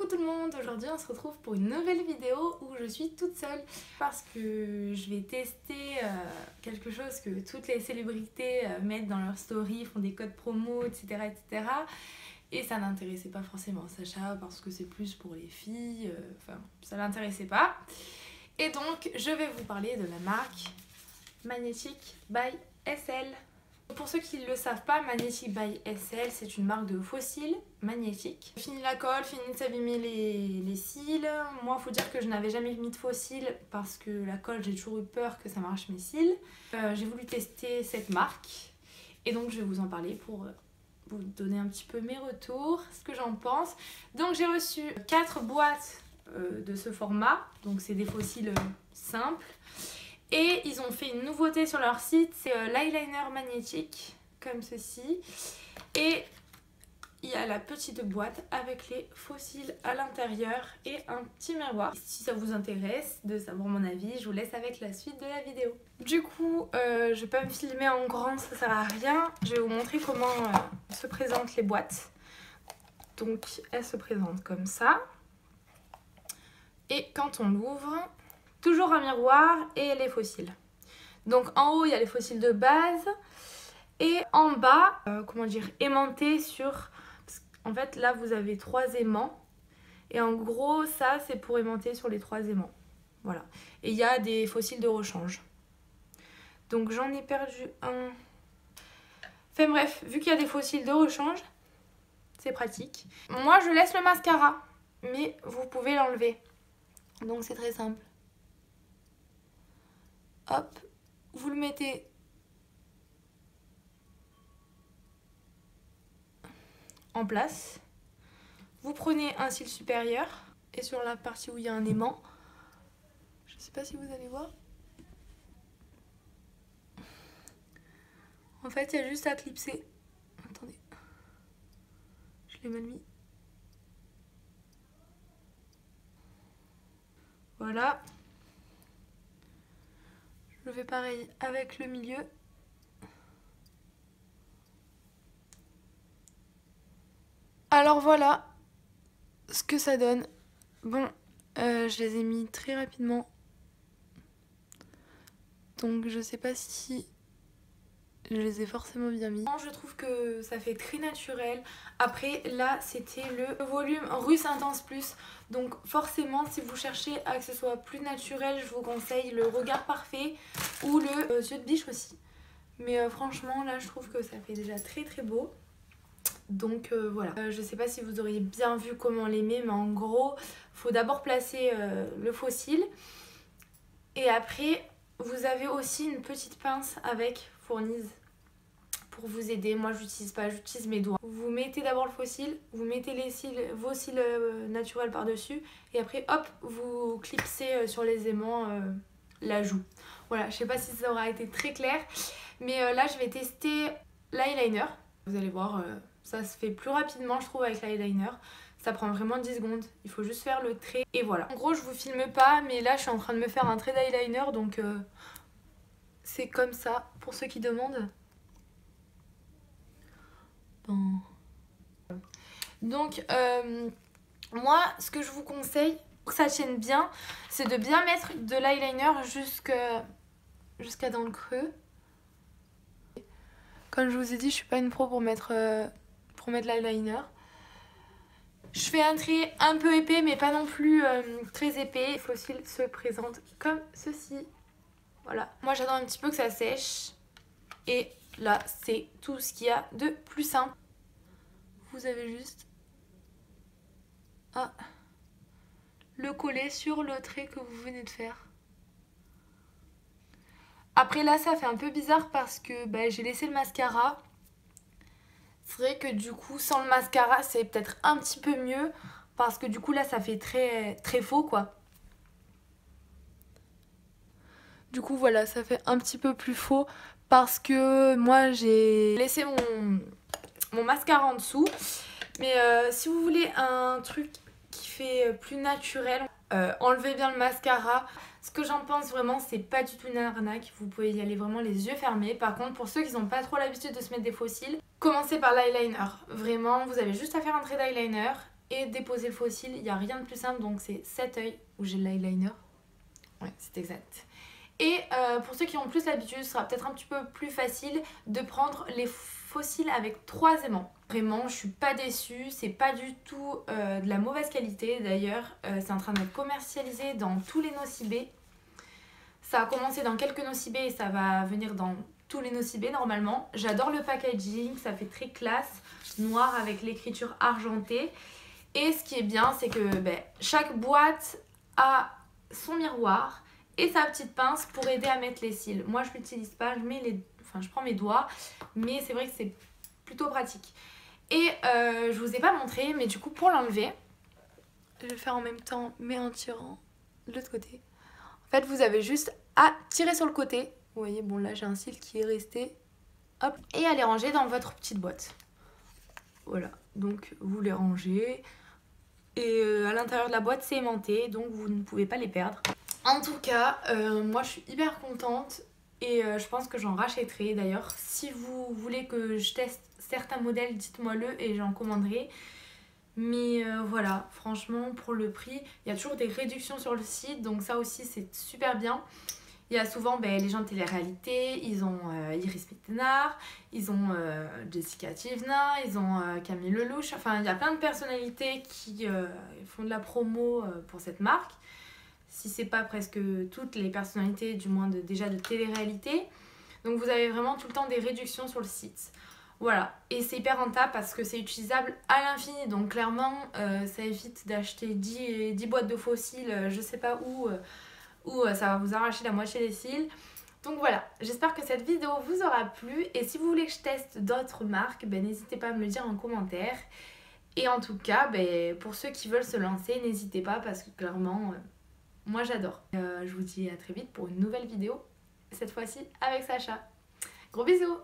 Coucou tout le monde, aujourd'hui on se retrouve pour une nouvelle vidéo où je suis toute seule parce que je vais tester quelque chose que toutes les célébrités mettent dans leur story, font des codes promo, etc. etc. Et ça n'intéressait pas forcément Sacha parce que c'est plus pour les filles, enfin ça l'intéressait pas. Et donc je vais vous parler de la marque Magnetic by SL. Pour ceux qui ne le savent pas, Magnetic by SL, c'est une marque de faux cils magnétiques. Fini la colle, fini de s'abîmer les cils. Moi, il faut dire que je n'avais jamais mis de faux cils parce que la colle, j'ai toujours eu peur que ça m'arrache mes cils. J'ai voulu tester cette marque et donc je vais vous en parler pour vous donner un petit peu mes retours, ce que j'en pense. Donc j'ai reçu 4 boîtes de ce format, donc c'est des faux cils simples. Et ils ont fait une nouveauté sur leur site, c'est l'eyeliner magnétique, comme ceci. Et il y a la petite boîte avec les faux cils à l'intérieur et un petit miroir. Si ça vous intéresse de savoir mon avis, je vous laisse avec la suite de la vidéo. Du coup, je vais pas me filmer en grand, ça sert à rien. Je vais vous montrer comment se présentent les boîtes. Donc, elles se présentent comme ça. Et quand on l'ouvre... toujours un miroir et les faux cils. Donc en haut il y a les faux cils de base et en bas, comment dire, aimantés sur... En fait là vous avez 3 aimants et en gros ça c'est pour aimanter sur les 3 aimants. Voilà. Et il y a des faux cils de rechange. Donc j'en ai perdu un. Enfin bref, vu qu'il y a des faux cils de rechange, c'est pratique. Moi je laisse le mascara, mais vous pouvez l'enlever. Donc c'est très simple. Hop, vous le mettez en place. Vous prenez un cil supérieur et sur la partie où il y a un aimant, je ne sais pas si vous allez voir. En fait, il y a juste à clipser. Attendez, je l'ai mal mis. Voilà. Je fais pareil avec le milieu. Alors voilà ce que ça donne. Bon, je les ai mis très rapidement. Donc je sais pas si je les ai forcément bien mis. Je trouve que ça fait très naturel. Après là c'était le volume Russe Intense Plus. Donc forcément si vous cherchez à que ce soit plus naturel, je vous conseille le Regard Parfait ou le Yeux de biche aussi. Mais franchement là je trouve que ça fait déjà très très beau. Donc voilà. Je sais pas si vous auriez bien vu comment on les met, mais en gros faut d'abord placer le faux cil. Et après vous avez aussi une petite pince avec fournise pour vous aider. Moi j'utilise pas, j'utilise mes doigts. Vous mettez d'abord le faux cil, vous mettez les cils, vos cils naturels par dessus et après hop vous clipsez sur les aimants la joue. Voilà, je sais pas si ça aura été très clair, mais là je vais tester l'eyeliner. Vous allez voir, ça se fait plus rapidement je trouve avec l'eyeliner. Ça prend vraiment 10 secondes, il faut juste faire le trait et voilà. En gros je vous filme pas, mais là je suis en train de me faire un trait d'eyeliner, donc c'est comme ça pour ceux qui demandent. Bon. Donc moi ce que je vous conseille pour que ça tienne bien, c'est de bien mettre de l'eyeliner jusqu'à dans le creux. Comme je vous ai dit, je suis pas une pro pour mettre l'eyeliner. Je fais un trait un peu épais mais pas non plus très épais. Les faux cils se présentent comme ceci. Voilà. Moi j'attends un petit peu que ça sèche. Et là c'est tout ce qu'il y a de plus simple. Vous avez juste à le coller sur le trait que vous venez de faire. Après là ça fait un peu bizarre parce que j'ai laissé le mascara. C'est vrai que du coup sans le mascara c'est peut-être un petit peu mieux parce que du coup là ça fait très, très faux quoi. Du coup voilà, ça fait un petit peu plus faux parce que moi j'ai laissé mon mascara en dessous. Mais si vous voulez un truc qui fait plus naturel, enlevez bien le mascara. Ce que j'en pense vraiment, c'est pas du tout une arnaque. Vous pouvez y aller vraiment les yeux fermés. Par contre, pour ceux qui n'ont pas trop l'habitude de se mettre des faux cils, commencez par l'eyeliner. Vraiment, vous avez juste à faire un trait d'eyeliner et déposer le faux cil. Il n'y a rien de plus simple, donc c'est cet œil où j'ai l'eyeliner. Ouais, c'est exact. Et pour ceux qui ont plus l'habitude, ce sera peut-être un petit peu plus facile de prendre les faux cils avec 3 aimants. Vraiment, je suis pas déçue, c'est pas du tout de la mauvaise qualité. D'ailleurs, c'est en train d'être commercialisé dans tous les Nocibé. Ça a commencé dans quelques Nocibé et ça va venir dans tous les Nocibé normalement. J'adore le packaging, ça fait très classe, noir avec l'écriture argentée. Et ce qui est bien, c'est que chaque boîte a son miroir et sa petite pince pour aider à mettre les cils. Moi je l'utilise pas, je prends mes doigts, mais c'est vrai que c'est plutôt pratique. Et je vous ai pas montré, mais du coup pour l'enlever, je vais le faire en même temps mais en tirant de l'autre côté. En fait vous avez juste à tirer sur le côté. Vous voyez, bon là j'ai un cil qui est resté. Hop, et à les ranger dans votre petite boîte. Voilà, donc vous les rangez. Et à l'intérieur de la boîte c'est aimanté, donc vous ne pouvez pas les perdre. En tout cas, moi je suis hyper contente et je pense que j'en rachèterai. D'ailleurs, si vous voulez que je teste certains modèles, dites-moi le et j'en commanderai. Mais voilà, franchement, pour le prix, il y a toujours des réductions sur le site, donc ça aussi c'est super bien. Il y a souvent les gens de télé-réalité, ils ont Iris Mittenard, ils ont Jessica Tivna, ils ont Camille Lelouch. Enfin, il y a plein de personnalités qui font de la promo pour cette marque. Si c'est pas presque toutes les personnalités, du moins déjà de télé-réalité. Donc vous avez vraiment tout le temps des réductions sur le site. Voilà, et c'est hyper rentable parce que c'est utilisable à l'infini. Donc clairement, ça évite d'acheter 10 boîtes de faux cils, je sais pas où ça va vous arracher la moitié des cils. Donc voilà, j'espère que cette vidéo vous aura plu. Et si vous voulez que je teste d'autres marques, n'hésitez pas à me le dire en commentaire. Et en tout cas, pour ceux qui veulent se lancer, n'hésitez pas parce que clairement, moi j'adore. Je vous dis à très vite pour une nouvelle vidéo, cette fois-ci avec Sacha. Gros bisous!